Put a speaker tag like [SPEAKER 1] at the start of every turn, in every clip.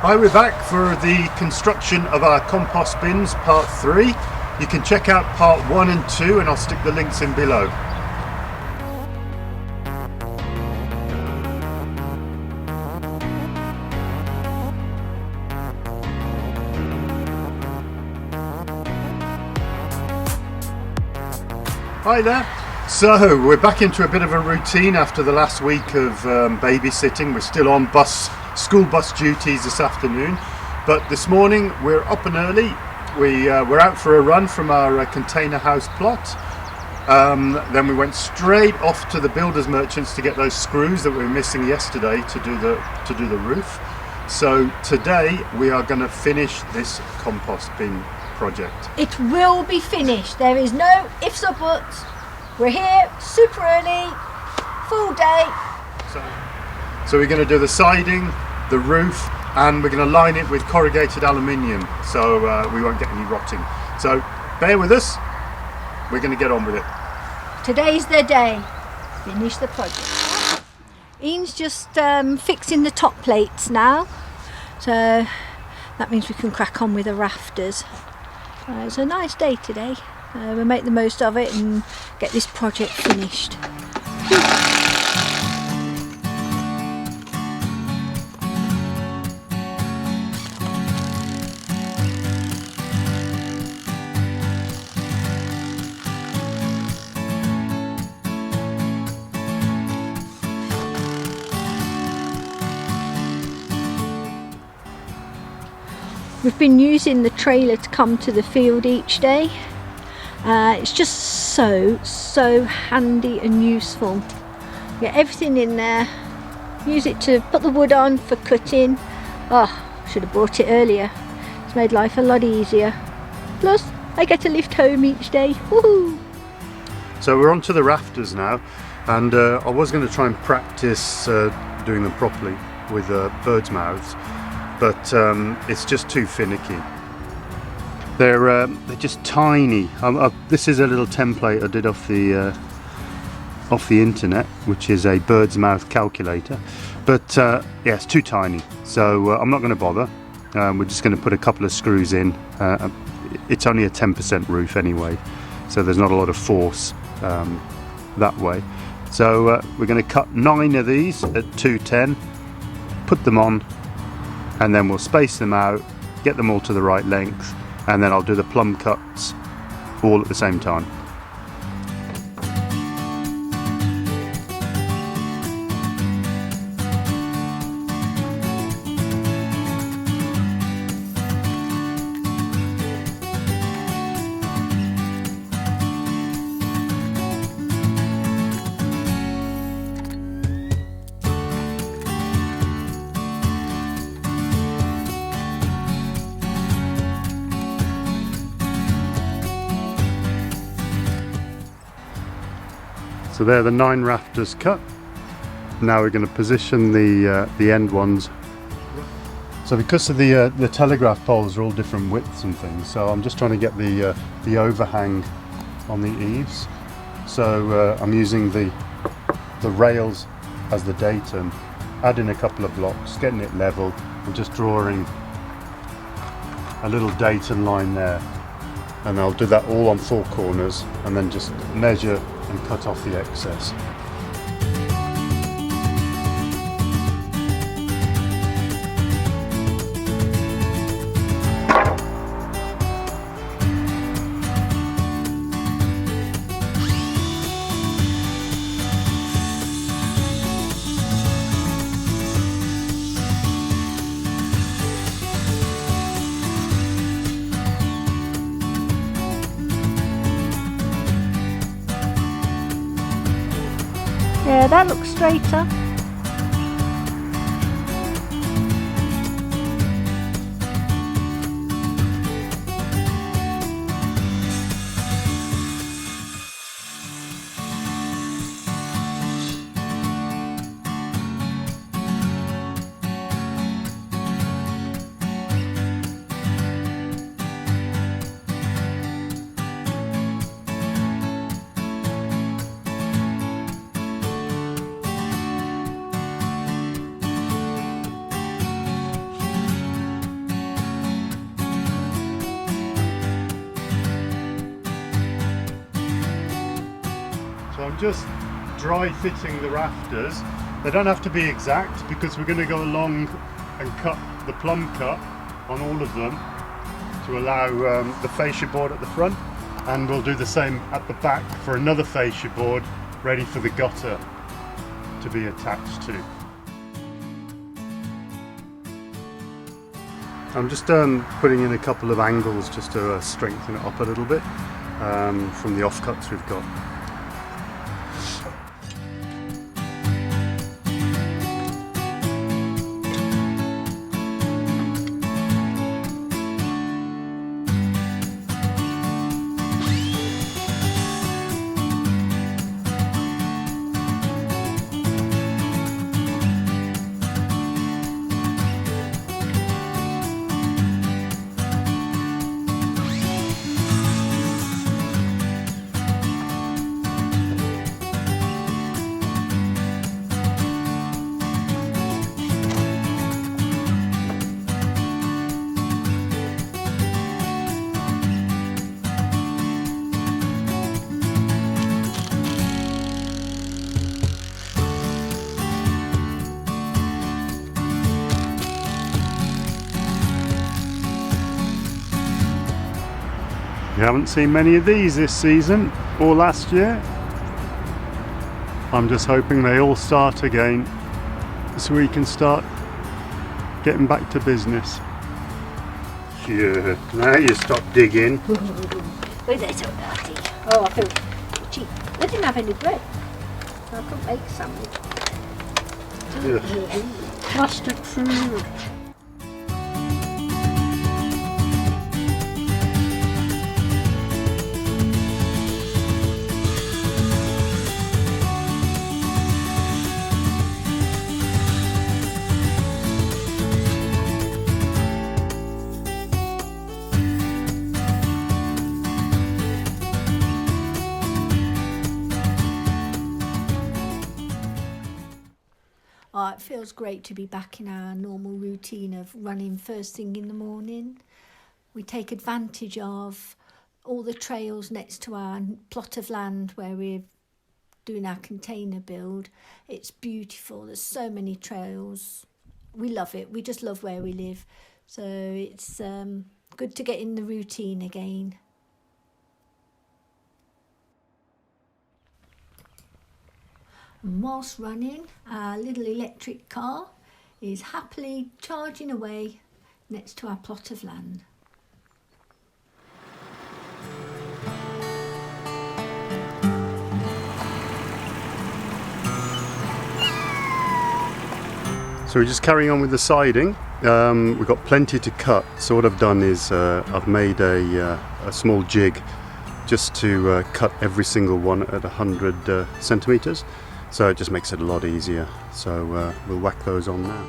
[SPEAKER 1] Hi, we're back for the construction of our compost bins part 3. You can check out part 1 and 2 and I'll stick the links in below. Hi there. So we're back into a bit of a routine after the last week of babysitting. We're still on school bus duties this afternoon, but this morning we're up and early. We're out for a run from our container house plot. Then we went straight off to the builders merchants to get those screws that we were missing yesterday to do the roof. So today we are going to finish this compost bin project.
[SPEAKER 2] It will be finished. There is no ifs or buts. We're here super early, full day.
[SPEAKER 1] So we're going to do the siding, the roof, and we're going to line it with corrugated aluminium so we won't get any rotting. So bear with us. We're going to get on with it.
[SPEAKER 2] Today's the day. Finish the project. Ian's just fixing the top plates now. So that means we can crack on with the rafters. It's a nice day today. We'll make the most of it and get this project finished. We've been using the trailer to come to the field each day. It's just so handy and useful. Get everything in there, use it to put the wood on for cutting. Should have brought it earlier. It's made life a lot easier. Plus I get to lift home each day. Woohoo! So
[SPEAKER 1] we're on to the rafters now, and I was going to try and practice doing them properly with birds' mouths, but it's just too finicky. They're just tiny. This is a little template I did off the internet, which is a bird's mouth calculator. But yeah, it's too tiny, so I'm not going to bother. We're just going to put a couple of screws in. It's only a 10% roof anyway, so there's not a lot of force that way. So we're going to cut 9 of these at 210, put them on, and then we'll space them out, get them all to the right length, and then I'll do the plumb cuts all at the same time. So there are the 9 rafters cut. Now we're going to position the end ones. So because of the telegraph poles are all different widths and things, so I'm just trying to get the overhang on the eaves. So I'm using the rails as the datum, adding a couple of blocks, getting it level, and just drawing a little datum line there. And I'll do that all on 4 corners, and then just measure and cut off the excess.
[SPEAKER 2] Yeah, that looks straighter.
[SPEAKER 1] just dry fitting the rafters. They don't have to be exact because we're going to go along and cut the plumb cut on all of them to allow the fascia board at the front, and we'll do the same at the back for another fascia board ready for the gutter to be attached to. I'm just putting in a couple of angles just to strengthen it up a little bit from the offcuts we've got. You haven't seen many of these this season or last year. I'm just hoping they all start again so we can start getting back to business. Sure, now you stop digging.
[SPEAKER 2] Oh, they're so dirty. Oh, I feel itchy. They didn't have any bread, so I couldn't make a sandwich. Plastic food. Oh, it feels great to be back in our normal routine of running first thing in the morning. We take advantage of all the trails next to our plot of land where we're doing our container build. It's beautiful. There's so many trails. We love it. We just love where we live. So it's good to get in the routine again. And whilst running, our little electric car is happily charging away next to our plot of land.
[SPEAKER 1] So we're just carrying on with the siding. We've got plenty to cut, so what I've done is I've made a small jig just to cut every single one at 100 centimetres. So it just makes it a lot easier. So we'll whack those on now.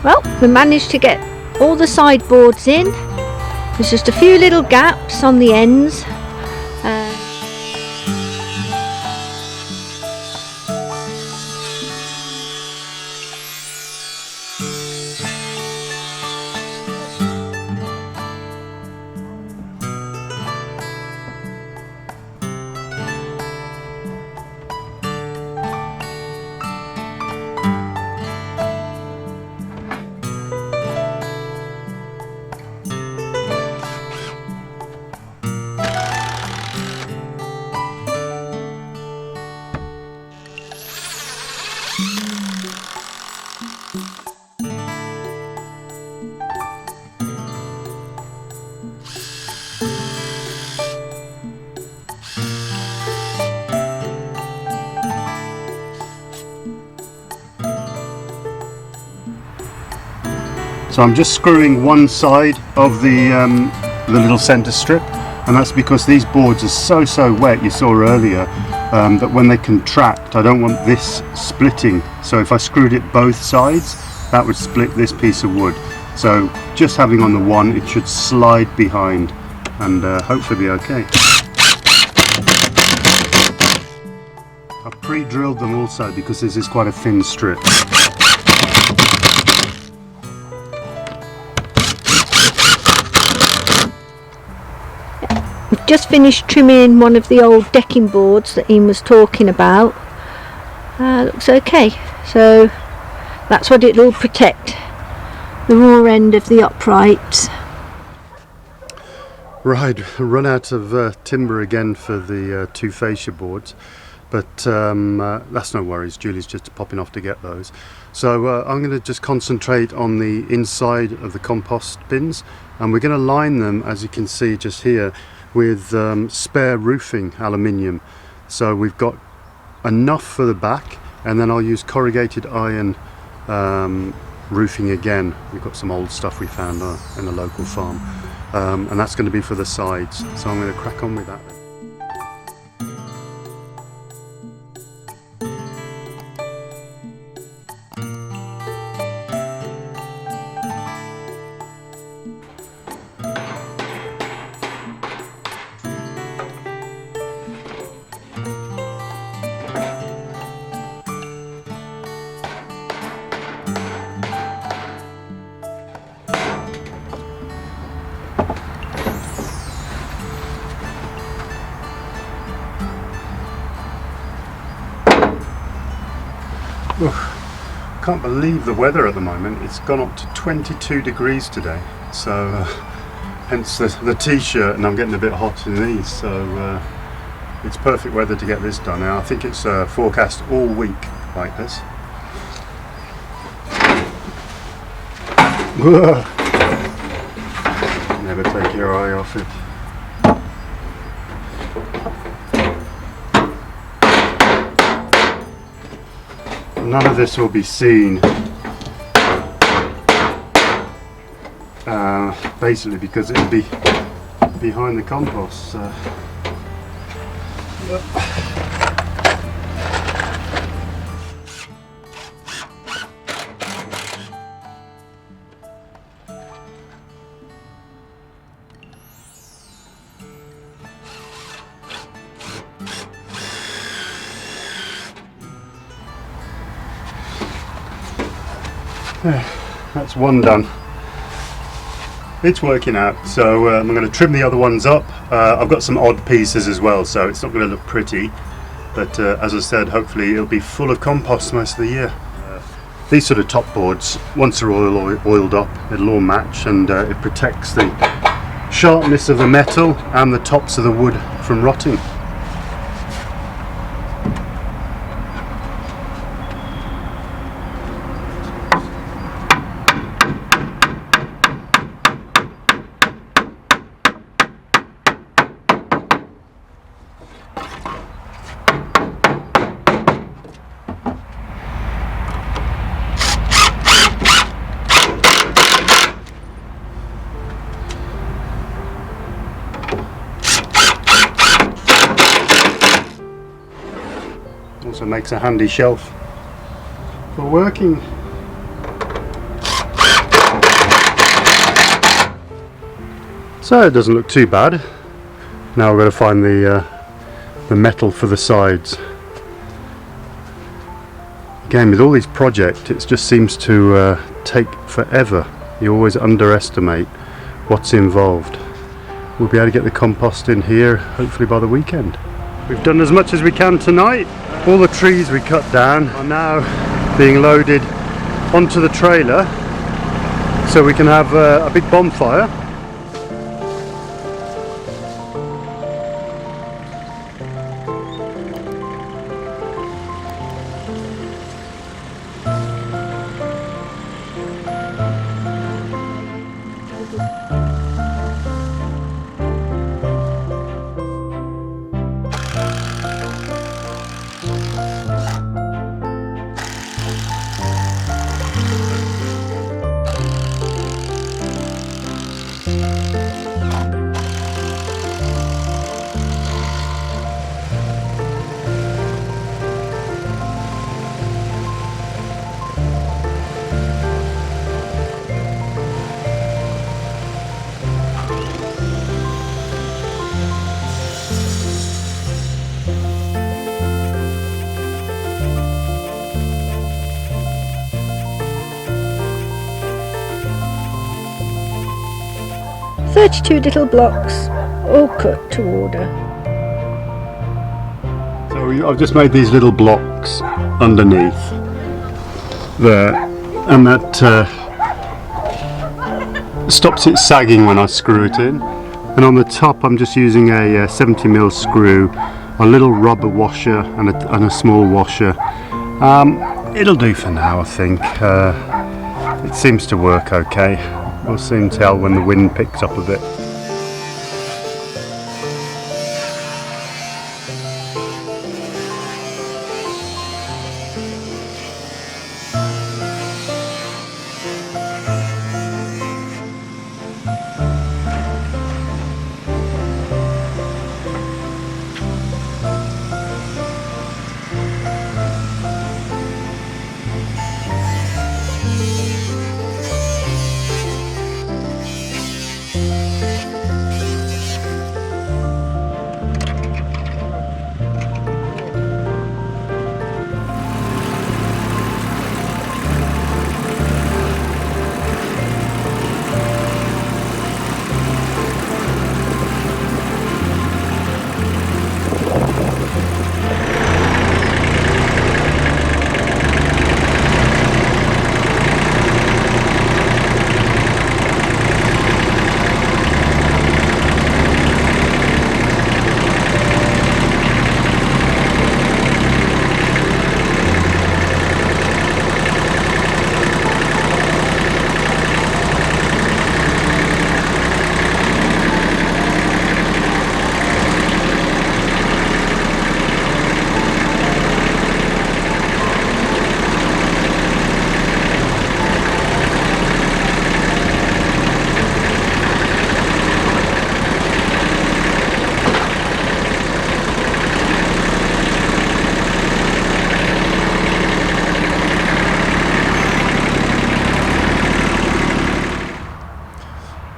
[SPEAKER 2] Well, we managed to get all the sideboards in. There's just a few little gaps on the ends.
[SPEAKER 1] So I'm just screwing one side of the little centre strip, and that's because these boards are so wet, you saw earlier, that when they contract I don't want this splitting. So if I screwed it both sides, that would split this piece of wood. So just having on the one, it should slide behind and hopefully be okay. I've pre-drilled them also because this is quite a thin strip.
[SPEAKER 2] We've just finished trimming one of the old decking boards that Ian was talking about. Looks okay, so that's what it'll protect, the raw end of the uprights.
[SPEAKER 1] Right, run out of timber again for the two fascia boards, but that's no worries. Julie's just popping off to get those. So I'm going to just concentrate on the inside of the compost bins, and we're going to line them, as you can see just here, with spare roofing aluminium. So we've got enough for the back, and then I'll use corrugated iron roofing again. We've got some old stuff we found in a local farm, and that's going to be for the sides. So I'm going to crack on with that then. Can't believe the weather at the moment. It's gone up to 22 degrees today, so hence the t-shirt, and I'm getting a bit hot in these, so it's perfect weather to get this done. Now I think it's forecast all week like this. Never take your eye off it. None of this will be seen, basically because it'll be behind the compost. So. That's one done. It's working out, so I'm going to trim the other ones up. I've got some odd pieces as well, so it's not going to look pretty, but as I said, hopefully it'll be full of compost most of the year. These sort of top boards, once they're oiled up, it'll all match, and it protects the sharpness of the metal and the tops of the wood from rotting. Also makes a handy shelf for working. So it doesn't look too bad. Now we're going to find the metal for the sides. Again, with all these projects, it just seems to take forever. You always underestimate what's involved. We'll be able to get the compost in here hopefully by the weekend. We've done as much as we can tonight. All the trees we cut down are now being loaded onto the trailer so we can have a big bonfire.
[SPEAKER 2] 32 little blocks, all cut to order.
[SPEAKER 1] So I've just made these little blocks underneath there, and that stops it sagging when I screw it in. And on the top I'm just using a 70mm screw, a little rubber washer and a small washer. It'll do for now, I think. It seems to work okay. We'll soon tell when the wind picks up a bit.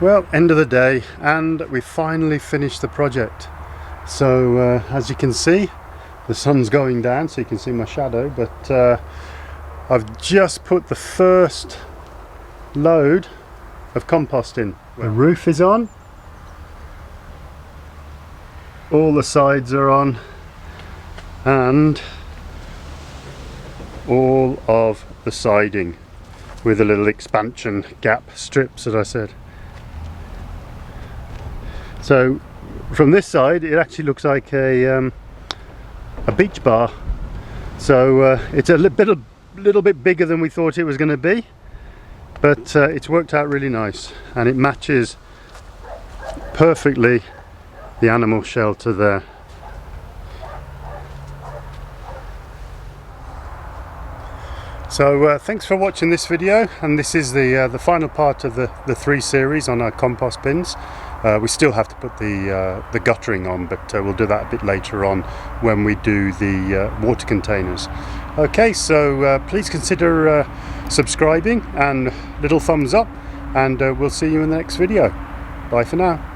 [SPEAKER 1] Well, end of the day, and we finally finished the project. So as you can see, the sun's going down, so you can see my shadow, but I've just put the first load of compost in. The roof is on, all the sides are on, and all of the siding with a little expansion gap strips, as I said. So from this side it actually looks like a beach bar. So it's a little bit bigger than we thought it was going to be, but it's worked out really nice, and it matches perfectly the animal shelter there. So thanks for watching this video, and this is the final part of the 3 series on our compost bins. We still have to put the guttering on, but we'll do that a bit later on when we do the water containers. Okay, so please consider subscribing and little thumbs up, and we'll see you in the next video. Bye for now.